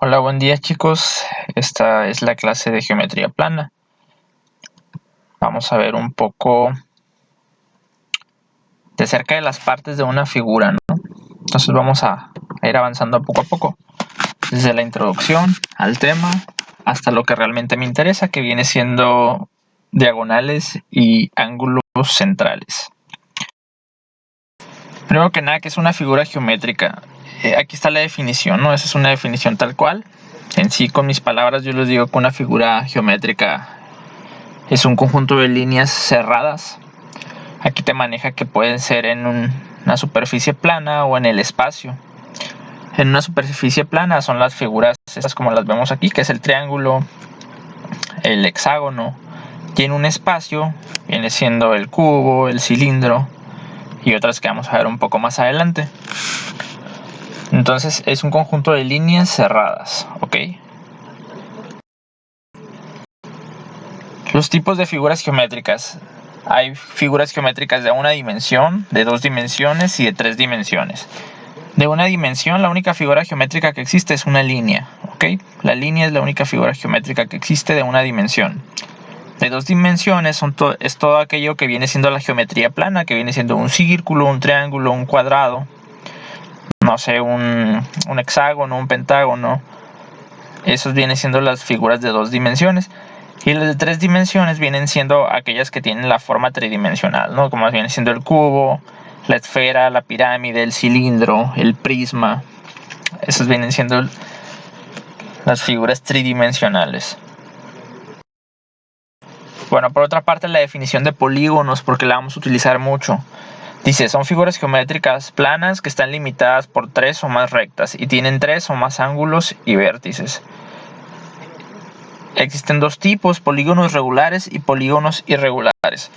Hola, buen día chicos. Esta es la clase de geometría plana. Vamos a ver un poco de cerca de las partes de una figura, ¿no? Entonces vamos a ir avanzando poco a poco, desde la introducción al tema hasta lo que realmente me interesa, que viene siendo diagonales y ángulos centrales. Primero que nada, ¿qué es una figura geométrica? Aquí está la definición, ¿no? Esa es una definición tal cual. En sí, con mis palabras, yo les digo que una figura geométrica es un conjunto de líneas cerradas. Aquí te maneja que pueden ser en una superficie plana o en el espacio. En una superficie plana son las figuras estas como las vemos aquí, que es el triángulo, el hexágono. Y en un espacio viene siendo el cubo, el cilindro y otras que vamos a ver un poco más adelante. Entonces es un conjunto de líneas cerradas, ¿ok? Los tipos de figuras geométricas. Hay figuras geométricas de una dimensión, de 2 dimensiones y de 3 dimensiones. De una dimensión, la única figura geométrica que existe es una línea, ¿ok? La línea es la única figura geométrica que existe de una dimensión. De 2 dimensiones es todo aquello que viene siendo la geometría plana, que viene siendo un círculo, un triángulo, un cuadrado, no sé, un hexágono, un pentágono. Esos vienen siendo las figuras de 2 dimensiones. Y las de 3 dimensiones vienen siendo aquellas que tienen la forma tridimensional, ¿no? Como viene siendo el cubo, la esfera, la pirámide, el cilindro, el prisma. Esas vienen siendo las figuras tridimensionales. Bueno, por otra parte, la definición de polígonos, porque la vamos a utilizar mucho. Dice, son figuras geométricas planas que están limitadas por 3 o más rectas y tienen 3 o más ángulos y vértices. Existen dos tipos, polígonos regulares y polígonos irregulares.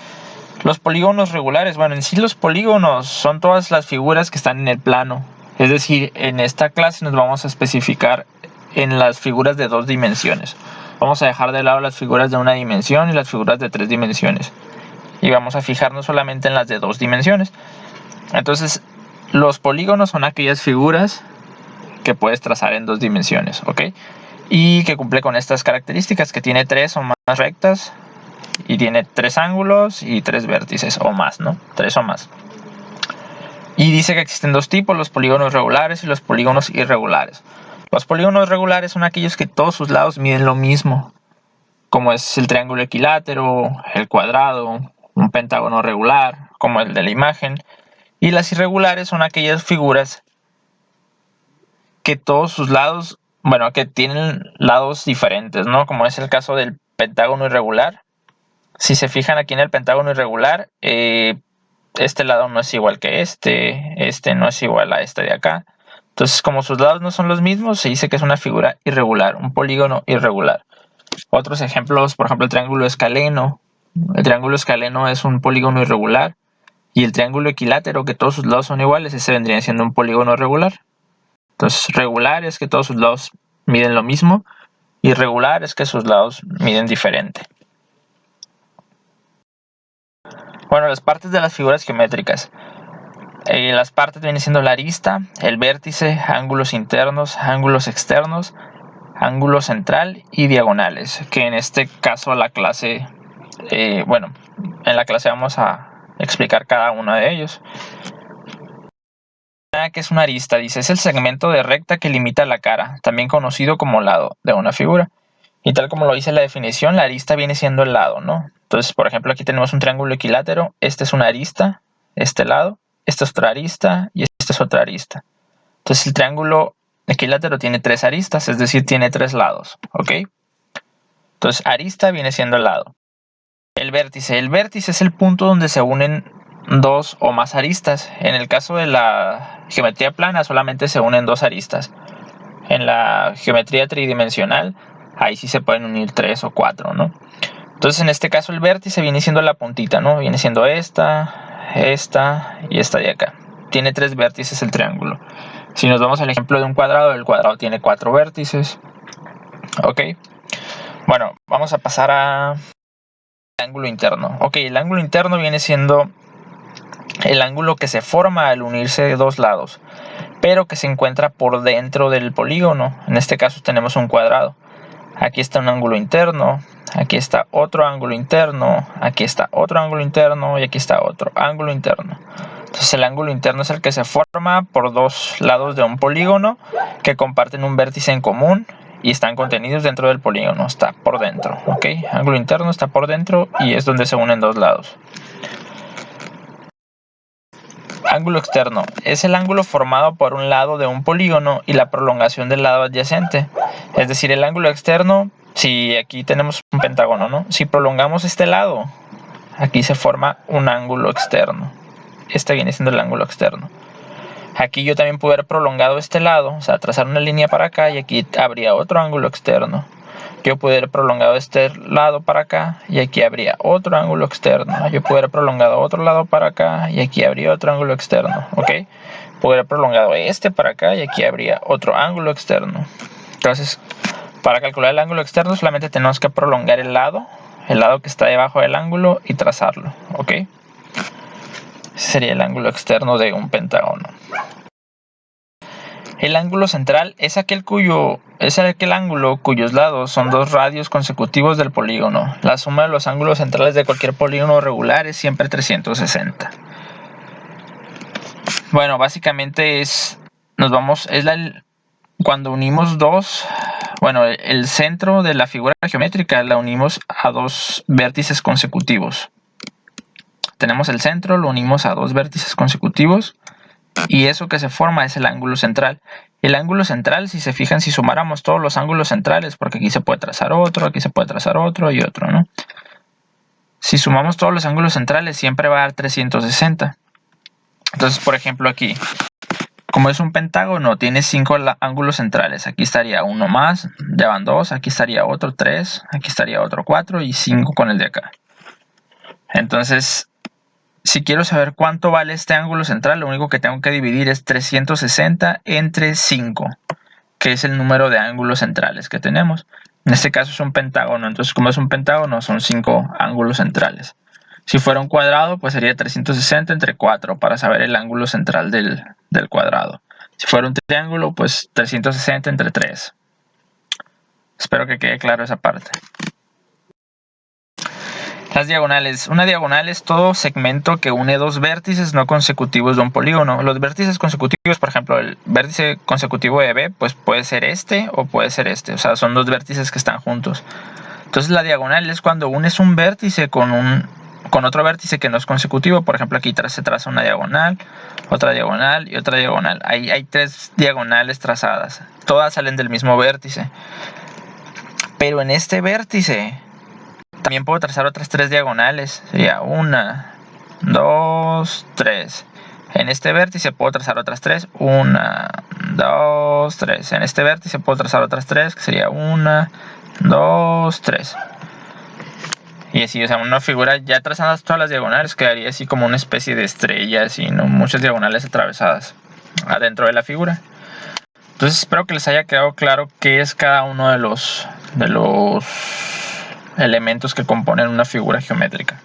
Los polígonos regulares, bueno, en sí los polígonos son todas las figuras que están en el plano. Es decir, en esta clase nos vamos a especificar en las figuras de 2 dimensiones. Vamos a dejar de lado las figuras de una dimensión y las figuras de 3 dimensiones. Y vamos a fijarnos solamente en las de 2 dimensiones. Entonces, los polígonos son aquellas figuras que puedes trazar en 2 dimensiones, ¿ok? Y que cumple con estas características, que tiene 3 o más rectas y tiene 3 ángulos y 3 vértices o más, ¿no? 3 o más. Y dice que existen dos tipos, los polígonos regulares y los polígonos irregulares. Los polígonos regulares son aquellos que todos sus lados miden lo mismo, como es el triángulo equilátero, el cuadrado, un pentágono regular, como el de la imagen. Y las irregulares son aquellas figuras que todos sus lados, bueno, que tienen lados diferentes, ¿no? Como es el caso del pentágono irregular. Si se fijan aquí en el pentágono irregular, este lado no es igual que este no es igual a este de acá. Entonces, como sus lados no son los mismos, se dice que es una figura irregular, un polígono irregular. Otros ejemplos, por ejemplo, el triángulo escaleno. El triángulo escaleno es un polígono irregular. Y el triángulo equilátero, que todos sus lados son iguales, ese vendría siendo un polígono regular. Entonces, regular es que todos sus lados miden lo mismo. Irregular es que sus lados miden diferente. Bueno, las partes de las figuras geométricas. Las partes vienen siendo la arista, el vértice, ángulos internos, ángulos externos, ángulo central y diagonales. Que en este caso la clase, bueno, en la clase vamos a explicar cada uno de ellos. ¿Qué es una arista? Dice, es el segmento de recta que limita la cara, también conocido como lado de una figura. Y tal como lo dice la definición, la arista viene siendo el lado, ¿no? Entonces, por ejemplo, aquí tenemos un triángulo equilátero. Este es una arista, este lado. Esta es otra arista y esta es otra arista. Entonces, el triángulo equilátero tiene 3 aristas, es decir, tiene 3 lados, ¿ok? Entonces, arista viene siendo el lado. El vértice es el punto donde se unen 2 o más aristas. En el caso de la geometría plana, solamente se unen 2 aristas. En la geometría tridimensional, ahí sí se pueden unir 3 o 4, ¿no? Entonces, en este caso, el vértice viene siendo la puntita, ¿no? Viene siendo esta y esta de acá. Tiene 3 vértices el triángulo. Si nos vamos al ejemplo de un cuadrado, el cuadrado tiene 4 vértices. ¿Ok? Bueno, vamos a pasar al ángulo interno. Ok, el ángulo interno viene siendo el ángulo que se forma al unirse dos lados, pero que se encuentra por dentro del polígono. En este caso tenemos un cuadrado. Aquí está un ángulo interno, aquí está otro ángulo interno, aquí está otro ángulo interno y aquí está otro ángulo interno. Entonces el ángulo interno es el que se forma por dos lados de un polígono que comparten un vértice en común y están contenidos dentro del polígono, está por dentro, ¿ok? Ángulo interno está por dentro y es donde se unen dos lados. Ángulo externo es el ángulo formado por un lado de un polígono y la prolongación del lado adyacente. Es decir, el ángulo externo, si aquí tenemos un pentágono, ¿no? Si prolongamos este lado, aquí se forma un ángulo externo. Este viene siendo el ángulo externo. Aquí yo también pude haber prolongado este lado, o sea, trazar una línea para acá y aquí habría otro ángulo externo. Yo pude haber prolongado este lado para acá y aquí habría otro ángulo externo. Yo pude haber prolongado otro lado para acá y aquí habría otro ángulo externo, ¿ok? Pude haber prolongado este para acá y aquí habría otro ángulo externo. Entonces, para calcular el ángulo externo solamente tenemos que prolongar el lado que está debajo del ángulo y trazarlo, ¿ok? Ese sería el ángulo externo de un pentágono. El ángulo central es aquel ángulo cuyos lados son dos radios consecutivos del polígono. La suma de los ángulos centrales de cualquier polígono regular es siempre 360. Bueno, básicamente cuando unimos el centro de la figura geométrica la unimos a dos vértices consecutivos. Tenemos el centro, lo unimos a dos vértices consecutivos. Y eso que se forma es el ángulo central. El ángulo central, si se fijan, si sumáramos todos los ángulos centrales, porque aquí se puede trazar otro, aquí se puede trazar otro y otro, ¿no? Si sumamos todos los ángulos centrales, siempre va a dar 360. Entonces, por ejemplo, aquí, como es un pentágono, tiene 5 ángulos centrales. Aquí estaría uno más, ya van 2, aquí estaría otro 3, aquí estaría otro 4 y 5 con el de acá. Entonces, si quiero saber cuánto vale este ángulo central, lo único que tengo que dividir es 360 entre 5, que es el número de ángulos centrales que tenemos. En este caso es un pentágono, entonces como es un pentágono son 5 ángulos centrales. Si fuera un cuadrado, pues sería 360 entre 4 para saber el ángulo central del cuadrado. Si fuera un triángulo, pues 360 entre 3. Espero que quede claro esa parte. Las diagonales. Una diagonal es todo segmento que une dos vértices no consecutivos de un polígono. Los vértices consecutivos, por ejemplo, el vértice consecutivo de B, pues puede ser este o puede ser este. O sea, son dos vértices que están juntos. Entonces la diagonal es cuando unes un vértice con otro vértice que no es consecutivo. Por ejemplo, aquí se traza una diagonal, otra diagonal y otra diagonal. Ahí hay 3 diagonales trazadas. Todas salen del mismo vértice. Pero en este vértice también puedo trazar otras 3 diagonales. Sería 1, 2, 3. En este vértice puedo trazar otras 3. 1, 2, 3. En este vértice puedo trazar otras 3, que sería 1, 2, 3. Y así, o sea, una figura ya trazadas todas las diagonales quedaría así como una especie de estrella, así, ¿no? Muchas diagonales atravesadas adentro de la figura. Entonces espero que les haya quedado claro qué es cada uno de los elementos que componen una figura geométrica.